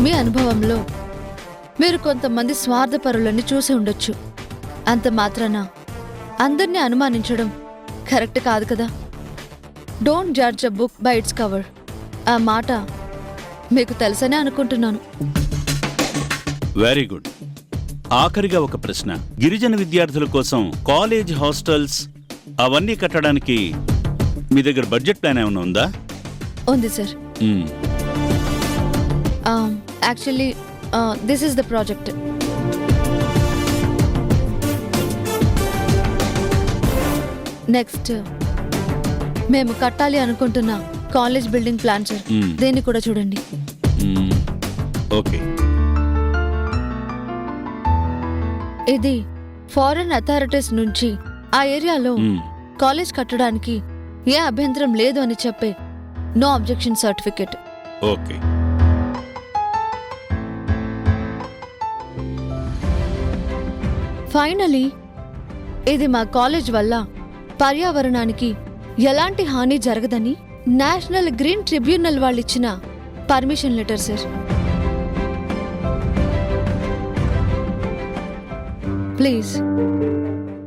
మీ అనుభవంలో మీరు కొంతమంది స్వార్థపరులని చూసి ఉండొచ్చు. అంత మాత్రాన అందరినీ అనుమానించడం కరెక్ట్ కాదు కదా. Don't judge a book by its cover. ఆ మాట మీకు తెలుసనే అనుకుంటున్నాను. Very good. ఆఖరిగా ఒక ప్రశ్న. గిరిజన విద్యార్థుల కోసం కాలేజ్ హాస్టల్స్ అవన్నీ కట్టడానికి మీ దగ్గర బడ్జెట్ ప్లాన్ ఏమైనా ఉందా? ఉంది sir. Actually this is the project. Next మేము కట్టాలి అనుకుంటున్న కాలేజ్ బిల్డింగ్ ప్లాన్ సార్. దీన్ని కూడా చూడండి. ఓకే. ఇది ఫారెన్ అథారిటీస్ నుంచి ఆ ఏరియాలో కాలేజ్ కట్టడానికి ఏ అభ్యంతరం లేదు అని చెప్పే no objection certificate. Okay. Finally ఇది మా కాలేజ్ వల్ల పర్యావరణానికి ఎలాంటి హాని జరగదని నేషనల్ గ్రీన్ ట్రిబ్యునల్ వాళ్ళిచ్చిన పర్మిషన్ లెటర్ సార్. ప్లీజ్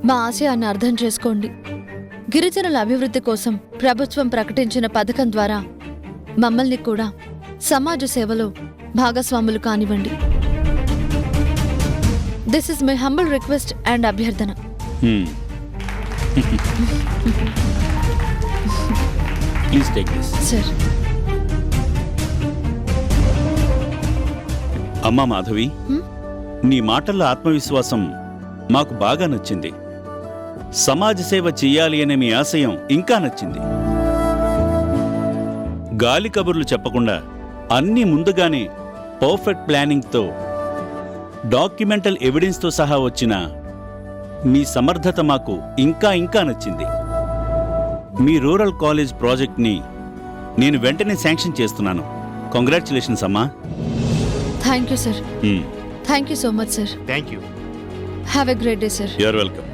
మా ఆశయాన్ని అర్థం చేసుకోండి. గిరిజనుల అభివృద్ధి కోసం ప్రభుత్వం ప్రకటించిన పథకం ద్వారా మమ్మల్ని కూడా సమాజ సేవలో భాగస్వాములు కానివ్వండి. This is my humble request and అభ్యర్థన. Please take this. సార్. అమ్మా మాధవి, నీ మాటల్లో ఆత్మవిశ్వాసం మాకు బాగా నచ్చింది. సమాజ సేవ చెయ్యాలి అనే మీ ఆశయం ఇంకా నచ్చింది. గాలి కబుర్లు చెప్పకుండా అన్నీ ముందుగానే పర్ఫెక్ట్ ప్లానింగ్తో డాక్యుమెంటల్ ఎవిడెన్స్తో సహా వచ్చిన మీ సమర్థత మాకు ఇంకా ఇంకా నచ్చింది. మీ రూరల్ కాలేజ్ ప్రాజెక్ట్ని నేను వెంటనే శాంక్షన్ చేస్తున్నాను. కంగ్రాచ్యులేషన్స్ అమ్మా. Thank you sir. Thank you so much sir. Thank you. Have a great day sir. You are welcome.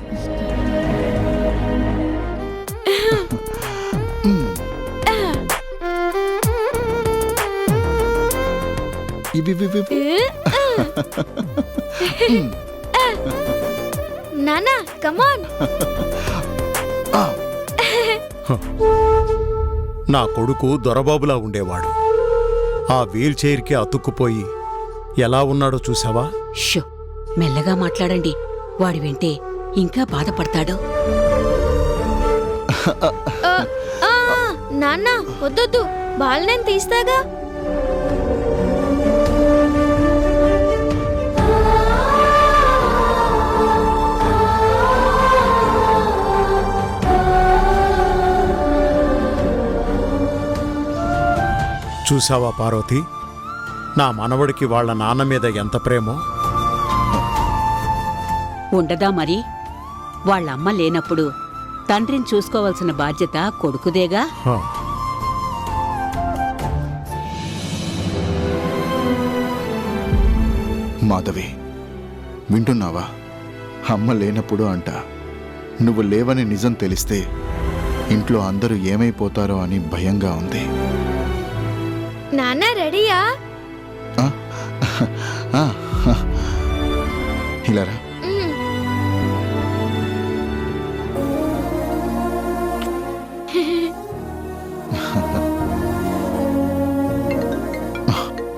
నానా కమ్ ఆన్. నా కొడుకు దొరబాబులా ఉండేవాడు. ఆ వీల్ చైర్కి అతుక్కుపోయి ఎలా ఉన్నాడో చూసావా? షో, మెల్లగా మాట్లాడండి. వాడి వింటే ఇంకా బాధపడతాడు. నాన్న వద్దొద్దు, బాల్ నేను తీస్తాగా. చూసావా పార్వతి, నా మనవడికి వాళ్ళ నాన్న మీద ఎంత ప్రేమో. ఉండదా మరి? వాళ్ళమ్మ లేనప్పుడు తండ్రిని చూసుకోవాల్సిన బాధ్యత కొడుకుదేగా. మాధవి, వింటున్నావా? అమ్మ లేనప్పుడు అంట. నువ్వు లేవని నిజం తెలిస్తే ఇంట్లో అందరూ ఏమైపోతారో అని భయంగా ఉంది. నాన్న రెడీయా? ఇలారా.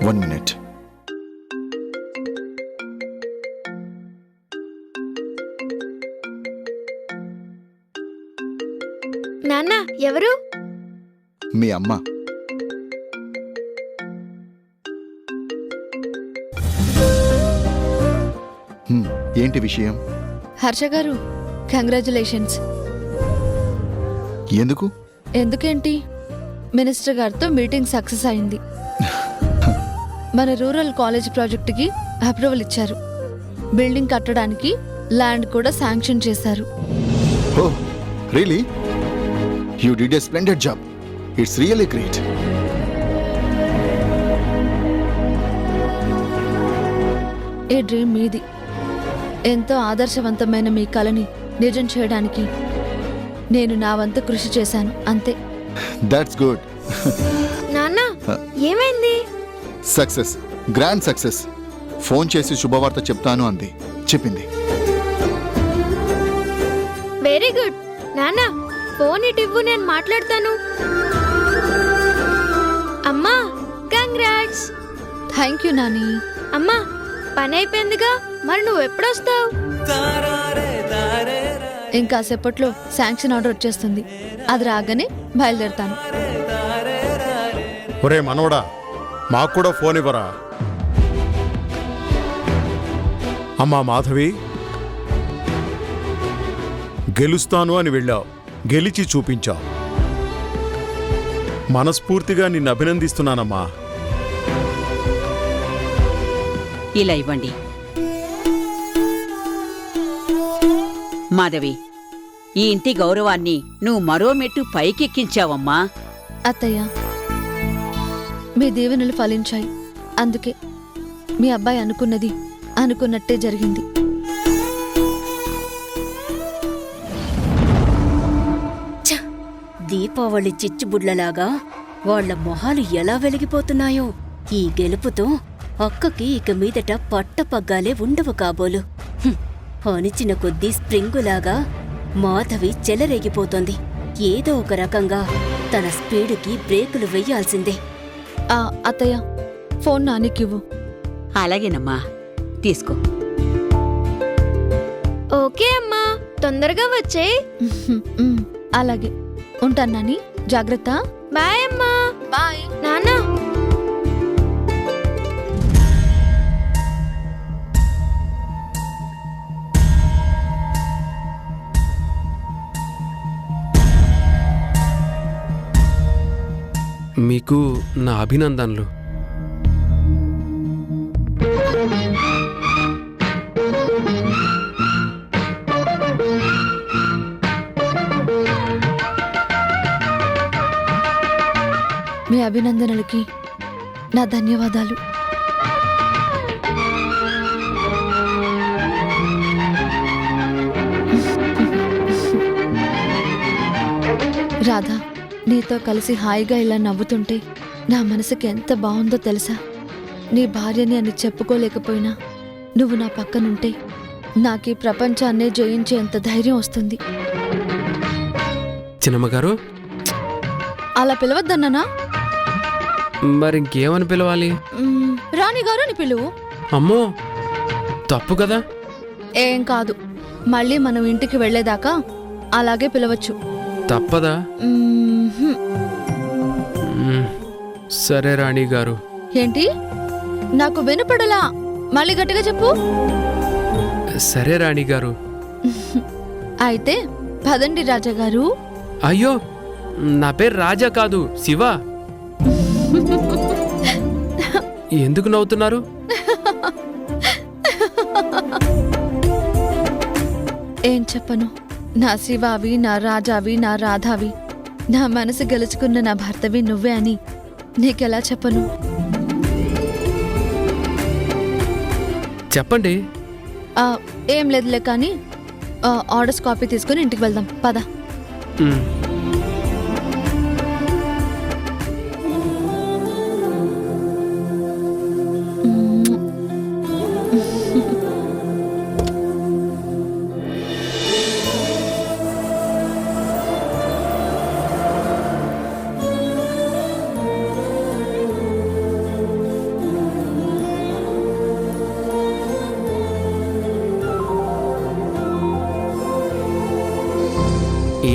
One minute. నాన్న ఎవరు? మీ అమ్మ. ఏంటి విషయం? హర్ష గారు, కంగ్రాచులేషన్స్. ఎందుకు? ఎందుకేంటి, మినిస్టర్ గారితో మీటింగ్ సక్సెస్ అయింది. మన రూరల్ కాలేజ్ ప్రాజెక్టుకి అప్రూవల్ ఇచ్చారు. బిల్డింగ్ కట్టడానికి ల్యాండ్ కూడా శాంక్షన్ చేశారు. Oh, really? You did a splendid job. It's really great. ఈ డ్రీమ్ మీది. ఎంతో ఆదర్శవంతమైన మీ కలని నిజం చేయడానికి నేను నా వంతు కృషి చేశాను, అంతే. That's good. నాన్న ఏమైంది? Success, grand success. ఫోన్ చేసి శుభవార్త చెప్తాను అంది, చెప్పింది. Very good. నాన్న ఫోన్ ఇటు ఇవ్వు, నేను మాట్లాడతాను. అమ్మా కంగ్రాట్స్. Thank you Nani. అమ్మా పని అయిపోయిందిగా, మరి నువ్వు ఎప్పుడొస్తావు? ఇంకాసేపట్లో శాంక్షన్ ఆర్డర్ వచ్చేస్తుంది. అది రాగానే బయలుదేరుతాను. ఒరే మనవడా, మాకు కూడా ఫోన్ ఇవ్వరా? అమ్మా మాధవి, గెలుస్తాను అని వెళ్ళావు, గెలిచి చూపించావు. మనస్ఫూర్తిగా నిన్ను అభినందిస్తున్నానమ్మా. ఇలా ఇవ్వండి. మాధవి, ఈ ఇంటి గౌరవాన్ని నువ్వు మరో మెట్టు పైకెక్కించావమ్మా. అత్తయ్య, మీ దీవెనలు ఫలించాయి. అందుకే మీ అబ్బాయి అనుకున్నది అనుకున్నట్టే జరిగింది. దీపావళి చిచ్చుబుడ్లలాగా వాళ్ల మొహాలు ఎలా వెలిగిపోతున్నాయో. ఈ గెలుపుతో అక్కకి ఇక మీదట పట్టపగ్గాలే ఉండవు కాబోలు. అణిచిన కొద్దీ స్ప్రింగులాగా మాధవి చెలరేగిపోతోంది. ఏదో ఒక రకంగా తన స్పీడుకి బ్రేకులు వెయ్యాల్సిందే. అత్తయ్య, ఫోన్ నానికివ్వు. అలాగేనమ్మా, తీసుకో. ఓకే అమ్మా, తొందరగా వచ్చే. అలాగే ఉంటాను నాని, జాగ్రత్త. బాయ్ అమ్మా. బాయ్ నాన్న. మీకు నా అభినందనలు. మీ అభినందనలకి నా ధన్యవాదాలు. రాధా, నీతో కలిసి హాయిగా ఇలా నవ్వుతుంటే నా మనసుకి ఎంత బాగుందో తెలుసా? నీ భార్యని అని చెప్పుకోలేకపోయినా నువ్వు నా పక్కనుంటే నాకు ఈ ప్రపంచాన్నే జయించేంత ధైర్యం వస్తుంది. చిన్నమ్మగారు, అలా పిలవద్దన్నానా? మరింకేమని పిలవాలి? రాణిగారు అని పిలువు. అమ్మో, తప్పు కదా. ఏం కాదు, మళ్ళీ మనం ఇంటికి వెళ్లేదాకా అలాగే పిలవచ్చు. తప్పదా? సరే రాణి గారు. ఏంటి? నాకు వినపడలా, మళ్ళీ గట్టిగా చెప్పు. సరే రాణి గారు. అయితే పదండి రాజాగారు. అయ్యో, నా పేరు రాజా కాదు, శివ. ఎందుకు నవ్వుతున్నారు? ఏం చెప్పను, నా శివావి, నా రాజావి, నా రాధావి, నా మనసు గెలుచుకున్న నా భర్తవి నువ్వే అని నీకెలా చెప్పను? చెప్పండి. ఏం లేదులే కానీ ఆర్డర్స్ కాపీ తీసుకుని ఇంటికి వెళ్దాం, పద.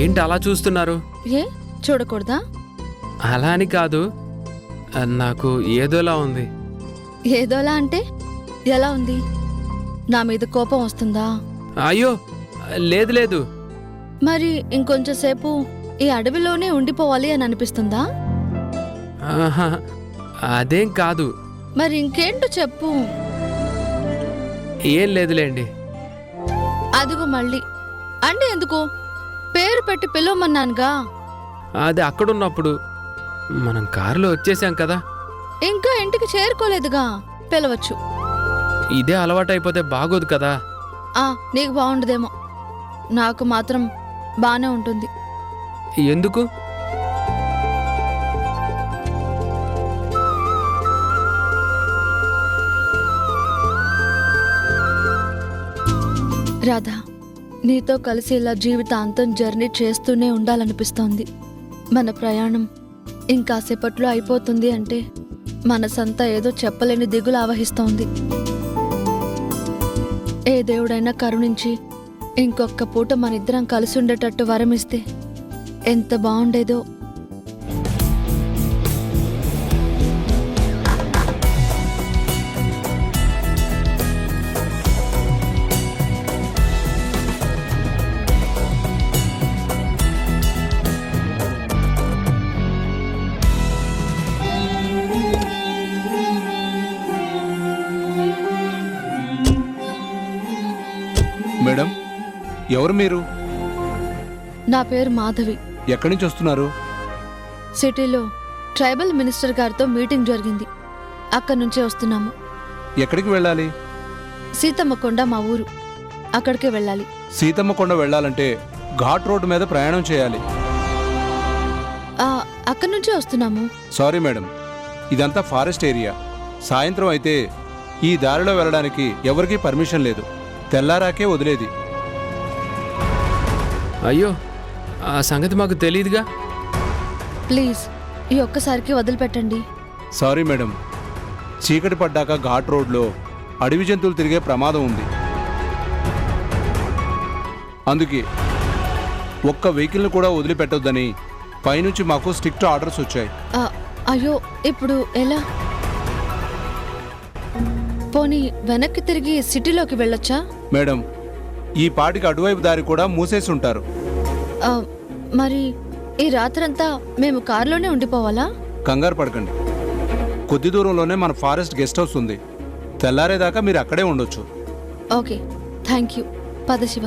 ఏంటి అలా చూస్తున్నారు? ఏ చూడకూడదా? అలా అని కాదు, నాకు ఏదోలా ఉంది. ఏదోలా అంటే ఎలా ఉంది? నా మీద కోపం వస్తుందా? అయ్యో లేదు లేదు. మరి ఇంకొంచెం సేపు ఈ అడవిలోనే ఉండిపోవాలి అని అనిపిస్తుందా? ఆహా, అదేం కాదు. మరి ఇంకేంటో చెప్పు. ఏం లేదులేండి. అదిగో మళ్ళీ అంటే ఎందుకు? పేరు పెట్టి పిలవమన్నానుగా. అది అక్కడున్నప్పుడు మనం కారులో వచ్చేసాం కదా. ఇంకా ఇంటికి చేరుకోలేదుగా, పిలవచ్చు. ఇదే అలవాటైపోతే బాగోదు కదా. నీకు బాగుండదేమో, నాకు మాత్రం బానే ఉంటుంది. ఎందుకు? రాధా, నీతో కలిసి ఇలా జీవితాంతం జర్నీ చేస్తూనే ఉండాలనిపిస్తోంది. మన ప్రయాణం ఇంకాసేపట్లో అయిపోతుంది అంటే మనసంతా ఏదో చెప్పలేని దిగులు ఆవహిస్తోంది. ఏ దేవుడైనా కరుణించి ఇంకొక్క పూట మనిద్దరం కలిసి ఉండేటట్టు వరమిస్తే ఎంత బాగుండేదో. మేడం, ఎవరు మీరు? నా పేరు మాధవి. ఎక్కడి నుంచి వస్తున్నారు? సిటీలో ట్రైబల్ మినిస్టర్ గారితో మీటింగ్ జరిగింది. అక్కడి నుంచే వస్తున్నాము. ఎక్కడికి వెళ్ళాలి? సీతమ్మకొండ మా ఊరు, అక్కడికే వెళ్ళాలి. సీతమ్మకొండ వెళ్ళాలంటే ఘాట్ రోడ్డు మీద ప్రయాణం చేయాలి. అక్కడి నుంచే వస్తున్నాము. సారీ మేడం, ఇదంతా ఫారెస్ట్ ఏరియా. సాయంత్రం అయితే ఈ దారిలో వెళ్ళడానికి ఎవరికీ పర్మిషన్ లేదు. తెల్లారాకే వదిలేది. అయ్యో, ఆ సంగతి మాకు తెలియదుగా. ప్లీజ్ ఈ ఒక్కసారికి వదిలిపెట్టండి. సారీ మేడం, చీకటి పడ్డాక ఘాట్ రోడ్లో అడవి జంతువులు తిరిగే ప్రమాదం ఉంది. అందుకే ఒక్క వెహికల్ని కూడా వదిలిపెట్టొద్దని పైనుంచి మాకు స్ట్రిక్ట్ ఆర్డర్స్ వచ్చాయి. అయ్యో, ఇప్పుడు ఎలా? పోనీ వెనక్కి తిరిగి సిటీలోకి వెళ్ళొచ్చా? మేడం, ఈ పాటికి అటువైపు దారి కూడా మూసేసి ఉంటారు. మరి ఈ రాత్రంతా మేము కారులోనే ఉండిపోవాలా? కంగారు పడకండి, కొద్ది దూరంలోనే మన ఫారెస్ట్ గెస్ట్ హౌస్ ఉంది. తెల్లారేదాకా మీరు అక్కడే ఉండొచ్చు. Okay, thank you. పద శివ.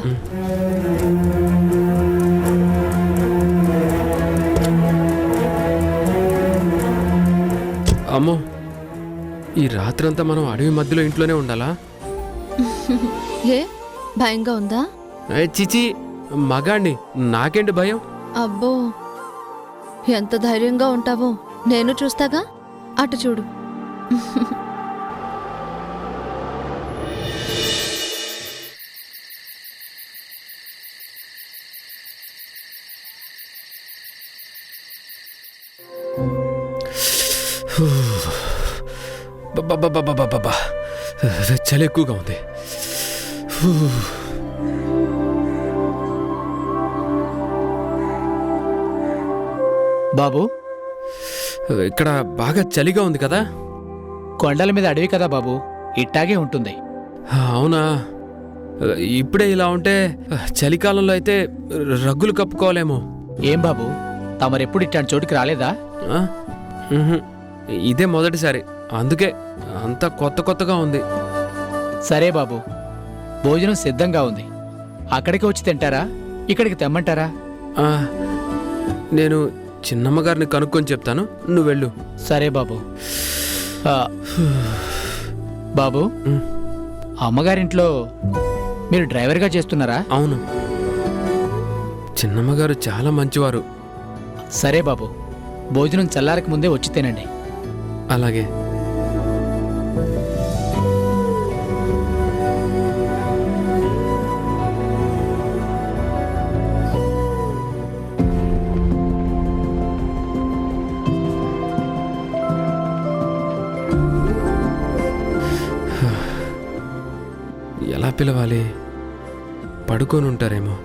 అమ్మో, ఈ రాత్రంతా మనం అడవి మధ్యలో ఇంట్లోనే ఉండాలా? ఏ భయంగా ఉందా? చిచి, మగాణ్ణి, నాకేంటి భయం? అబ్బో, ఎంత ధైర్యంగా ఉంటావో నేను చూస్తాగా. అటు చూడు. బాబా, చలి ఎక్కువగా ఉంది. బాబు, ఇక్కడ బాగా చలిగా ఉంది కదా? కొండల మీద అడవి కదా బాబు, ఇట్టాగే ఉంటుంది. అవునా? ఇప్పుడే ఇలా ఉంటే చలికాలంలో అయితే రగ్గులు కప్పుకోవాలేమో. ఏం బాబు, తమరెప్పుడు ఇట్లాంటి చోటుకి రాలేదా? ఇదే మొదటిసారి, అందుకే అంతా కొత్తగా ఉంది. సరే బాబు, భోజనం సిద్ధంగా ఉంది. అక్కడికి వచ్చి తింటారా, ఇక్కడికి తెమ్మంటారా? నేను చిన్నమ్మగారిని కనుక్కొని చెప్తాను, నువ్వు వెళ్ళు. సరే బాబు. బాబు, అమ్మగారింట్లో మీరు డ్రైవర్గా చేస్తున్నారా? అవును, చిన్నమ్మగారు చాలా మంచివారు. సరే బాబు, భోజనం చల్లారక ముందే వచ్చి తినండి. అలాగే. ఎలా పిలవాలి? పడుకొని ఉంటారేమో,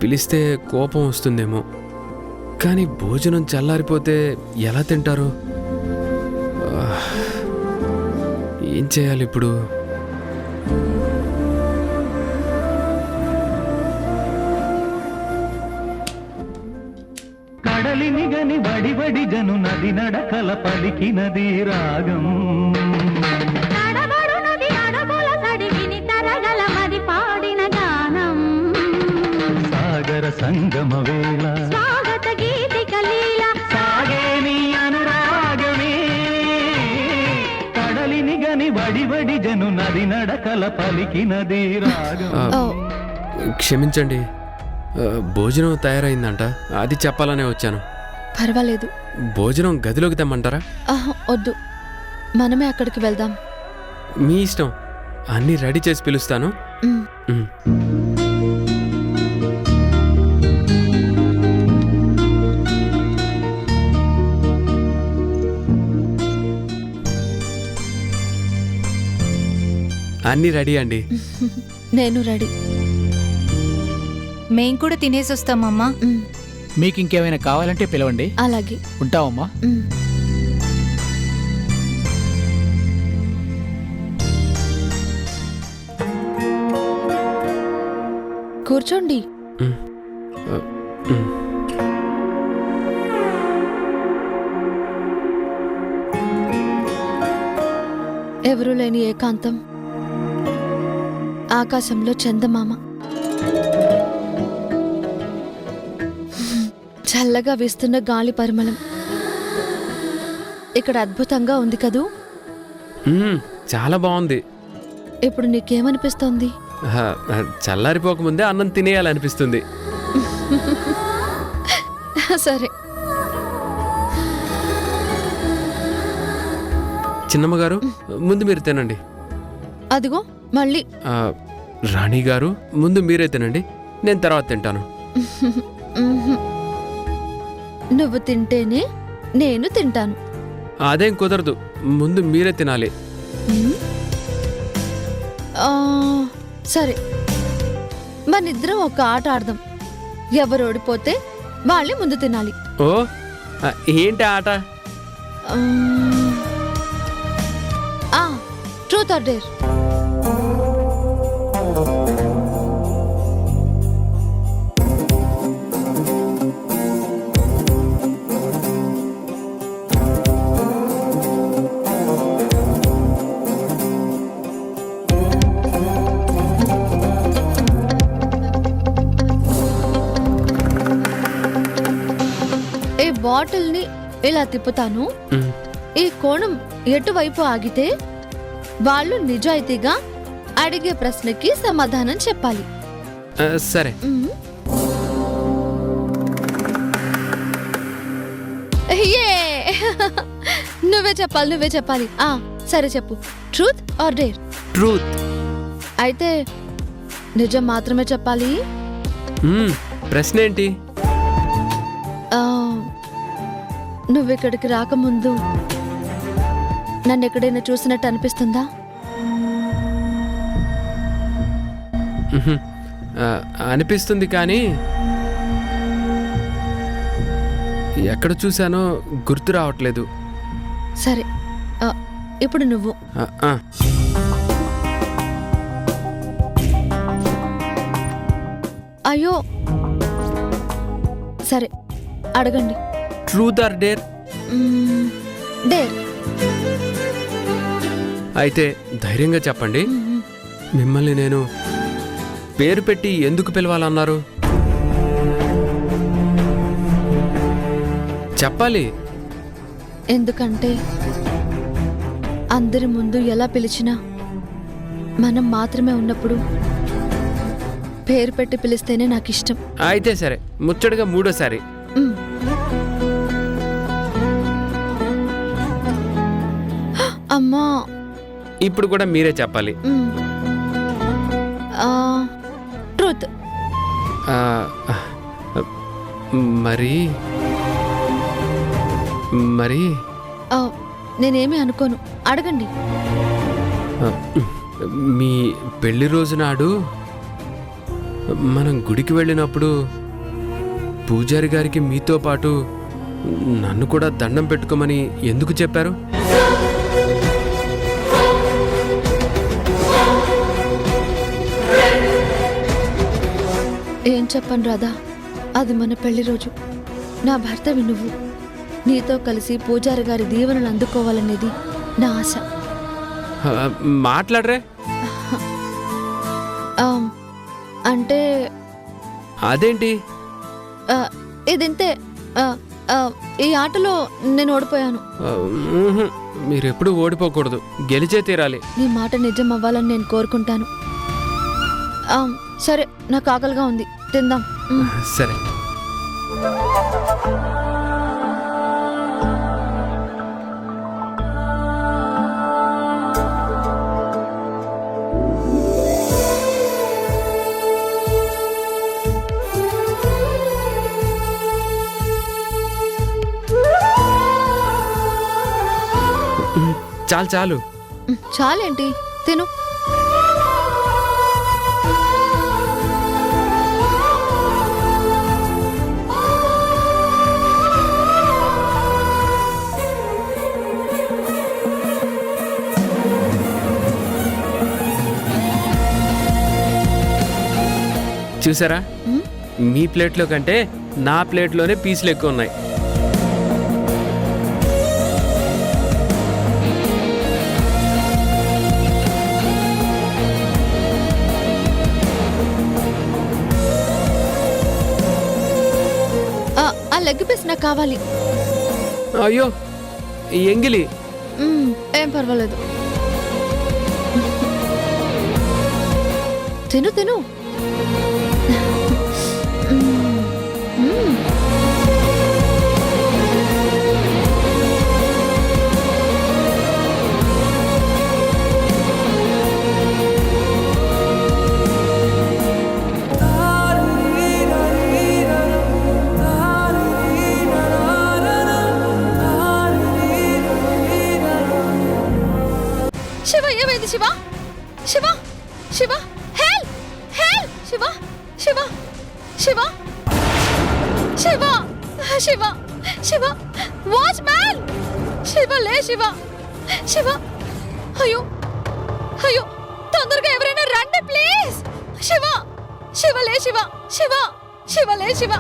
పిలిస్తే కోపం వస్తుందేమో. కానీ భోజనం చల్లారిపోతే ఎలా తింటారు? ఏం చేయాలి ఇప్పుడు? కడలిని గని బడి జను నది నడకల పలికినది రాగం. సాగర సంగమ వేళ స్వాగత గీతిక లీల సాగే నీ అనురాగమే. కడలిని గని బడి జను నది నడకల పలికినది రాగం. క్షమించండి, భోజనం తయారైందంట, అది చెప్పాలనే వచ్చాను. పర్వాలేదు. భోజనం గదిలోకి తెమ్మంటారా? వద్దు, మనమే అక్కడికి వెళ్దాం. మీ ఇష్టం, అన్నీ రెడీ చేసి పిలుస్తాను, మ్. మ్. అన్నీ రెడీ అండి. నేను రెడీ. మేం కూడా తినేసొస్తామమ్మా. మ్. మీకు ఇంకేమైనా కావాలంటే పిలవండి. అలాగే. ఉంటావమ్మా. మ్. కూర్చోండి. మ్. మ్. ఎవరూ లేని ఏకాంతం, ఆకాశంలో చందమామ, చల్లగా వీస్తున్న గాలి పరిమళం. ఇక్కడ అద్భుతంగా ఉంది కదూ. చాలా బాగుంది. ఇప్పుడు నీకేమనిపిస్తోంది? చల్లారిపోకముందే అన్నం తినేయాలనిపిస్తుంది. సరే. చిన్నమ్మ గారు, ముందు మీరు తినండి. అదిగో మళ్ళీ. రాణి గారు, ముందు మీరే తినండి, నేను తర్వాత తింటాను. నువ్వు తింటేనే నేను తింటాను. అదేం కుదరదు, ముందు మీరే తినాలి. సరే, మనిద్దరం ఒక ఆట ఆడదాం. ఎవరు ఓడిపోతే వాళ్ళే ముందు తినాలి. ఓ, ఏంటి ఆట? Truth or dare. ఈ బాటిల్ని ఇలా తిప్పుతాను. ఈ కోణం ఎటువైపు ఆగితే వాళ్ళు నిజాయితీగా అడిగే ప్రశ్నకి సమాధానం చెప్పాలి. సరే. నువ్వే చెప్పాలి. సరే చెప్పు. Truth or dare? ట్రూత్. అయితే నిజం మాత్రమే చెప్పాలి. ప్రశ్న ఏంటి? నువ్విక్కడికి రాకముందు నన్ను ఎక్కడైనా చూసినట్టు అనిపిస్తుందా? అనిపిస్తుంది, కానీ ఎక్కడ చూశానో గుర్తు రావట్లేదు. సరే, ఇప్పుడు నువ్వు. అయ్యో, సరే అడగండి. Truth or dare? డేర్. అయితే ధైర్యంగా చెప్పండి, మిమ్మల్ని నేను పేరు పెట్టి ఎందుకు పిలవాలన్నారు? చెప్పాలి. ఎందుకంటే అందరి ముందు ఎలా పిలిచినా మనం మాత్రమే ఉన్నప్పుడు పేరు పెట్టి పిలిస్తేనే నాకు ఇష్టం. అయితే సరే, ముచ్చటగా మూడోసారి. అమ్మా, ఇప్పుడు కూడా మీరే చెప్పాలి. ట్రూత్. మరి మరి నేనేమి అనుకోను, అడగండి. మీ పెళ్లి రోజు నాడు మనం గుడికి వెళ్ళినప్పుడు పూజారి గారికి మీతో పాటు నన్ను కూడా దండం పెట్టుకోమని ఎందుకు చెప్పారు? ఏం చెప్పను రాధా, అది మన పెళ్లి రోజు. నా భర్తవి నువ్వు. నీతో కలిసి పూజారి గారి దీవెనలు అందుకోవాలనేది నా ఆశ. మాట్లాడరే. అంటే అదేంటి? ఇదింతే. ఈ ఆటలో నేను ఓడిపోయాను. మీరెప్పుడు ఓడిపోకూడదు, గెలిచే తీరాలి. నీ మాట నిజం అవ్వాలని నేను కోరుకుంటాను. సరే, నాకు ఆకలిగా ఉంది, తిందాం. సరే. చాలు చాలు. చాలేంటి, తిను. చూసారా, మీ ప్లేట్లో కంటే నా ప్లేట్లోనే పీసులు ఎక్కువ ఉన్నాయి. ఆ లెగ్ పీస్ నాకు కావాలి. అయ్యో ఎంగిలి. ఏం పర్వాలేదు, తిను తిను. శివ, ఏమైంది Shiva? Shiva Shiva, help help! Shiva Shiva Shiva Shiva Shiva Shiva, watch man! Shiva లే శివ, శివ! అయ్యో అయ్యో, తొందరగా ఎవరైనా రండి ప్లీజ్! శివ శివ లే శివ, శివ శివ లే శివ.